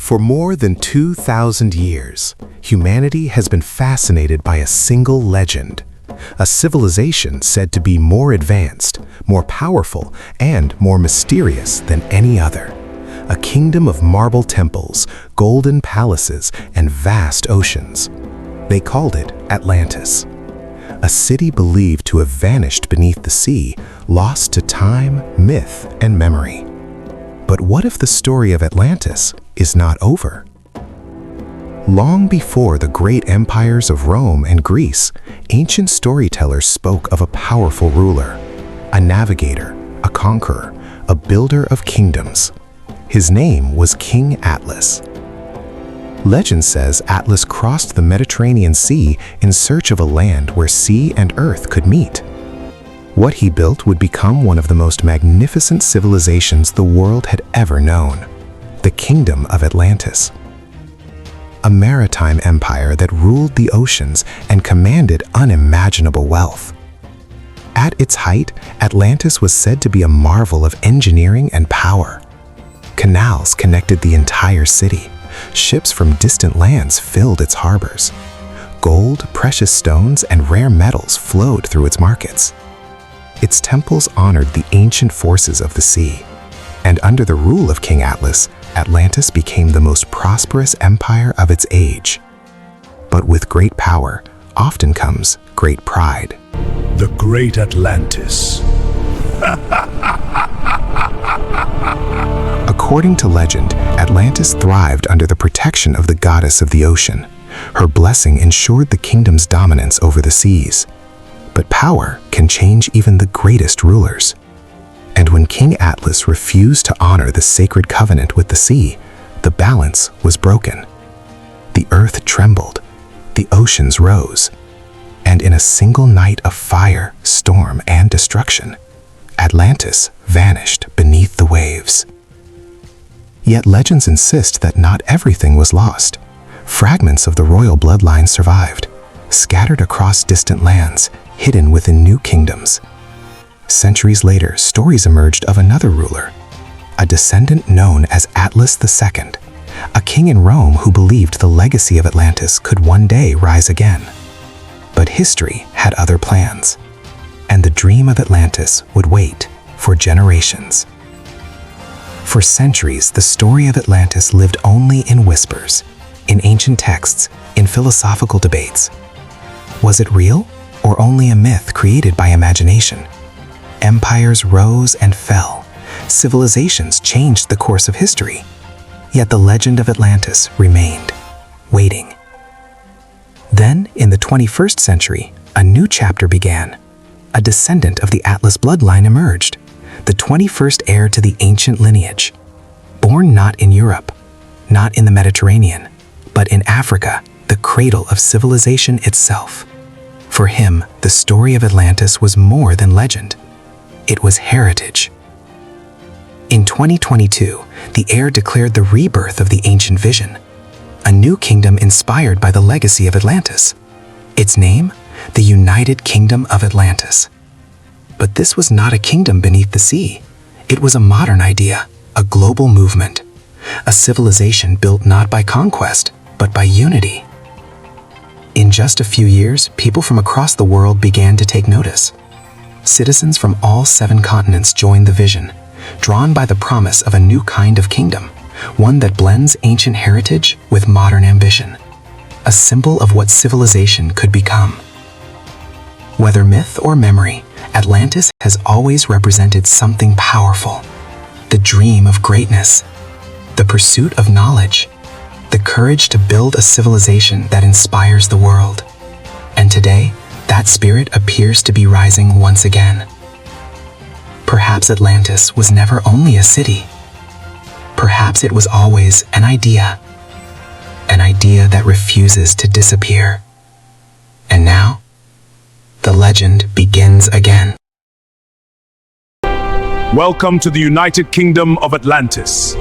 For more than 2,000 years, humanity has been fascinated by a single legend, a civilization said to be more advanced, more powerful, and more mysterious than any other. A kingdom of marble temples, golden palaces, and vast oceans. They called it Atlantis. A city believed to have vanished beneath the sea, lost to time, myth, and memory. But what if the story of Atlantis is not over? Long before the great empires of Rome and Greece, ancient storytellers spoke of a powerful ruler, a navigator, a conqueror, a builder of kingdoms. His name was King Atlas. Legend says Atlas crossed the Mediterranean Sea in search of a land where sea and earth could meet. What he built would become one of the most magnificent civilizations the world had ever known, the Kingdom of Atlantis. A maritime empire that ruled the oceans and commanded unimaginable wealth. At its height, Atlantis was said to be a marvel of engineering and power. Canals connected the entire city. Ships from distant lands filled its harbors. Gold, precious stones, and rare metals flowed through its markets. Its temples honored the ancient forces of the sea. And under the rule of King Atlas, Atlantis became the most prosperous empire of its age. But with great power often comes great pride. The Great Atlantis. According to legend, Atlantis thrived under the protection of the goddess of the ocean. Her blessing ensured the kingdom's dominance over the seas. But power can change even the greatest rulers. And when King Atlas refused to honor the sacred covenant with the sea, the balance was broken. The earth trembled, the oceans rose, and in a single night of fire, storm, and destruction, Atlantis vanished beneath the waves. Yet legends insist that not everything was lost. Fragments of the royal bloodline survived, scattered across distant lands, hidden within new kingdoms. Centuries later, stories emerged of another ruler, a descendant known as Atlas II, a king in Rome who believed the legacy of Atlantis could one day rise again. But history had other plans, and the dream of Atlantis would wait for generations. For centuries, the story of Atlantis lived only in whispers, in ancient texts, in philosophical debates. Was it real, or only a myth created by imagination? Empires rose and fell. Civilizations changed the course of history. Yet the legend of Atlantis remained, waiting. Then, in the 21st century, a new chapter began. A descendant of the Atlas bloodline emerged, the 21st heir to the ancient lineage. Born not in Europe, not in the Mediterranean, but in Africa, the cradle of civilization itself. For him, the story of Atlantis was more than legend. It was heritage. In 2022, the heir declared the rebirth of the ancient vision, a new kingdom inspired by the legacy of Atlantis. Its name? The United Kingdom of Atlantis. But this was not a kingdom beneath the sea. It was a modern idea, a global movement, a civilization built not by conquest, but by unity. In just a few years, people from across the world began to take notice. Citizens from all 7 continents joined the vision, drawn by the promise of a new kind of kingdom, one that blends ancient heritage with modern ambition, a symbol of what civilization could become. Whether myth or memory, Atlantis has always represented something powerful: the dream of greatness, the pursuit of knowledge, the courage to build a civilization that inspires the world. And today, that spirit appears to be rising once again. Perhaps Atlantis was never only a city. Perhaps it was always an idea that refuses to disappear. And now, the legend begins again. Welcome to the United Kingdom of Atlantis.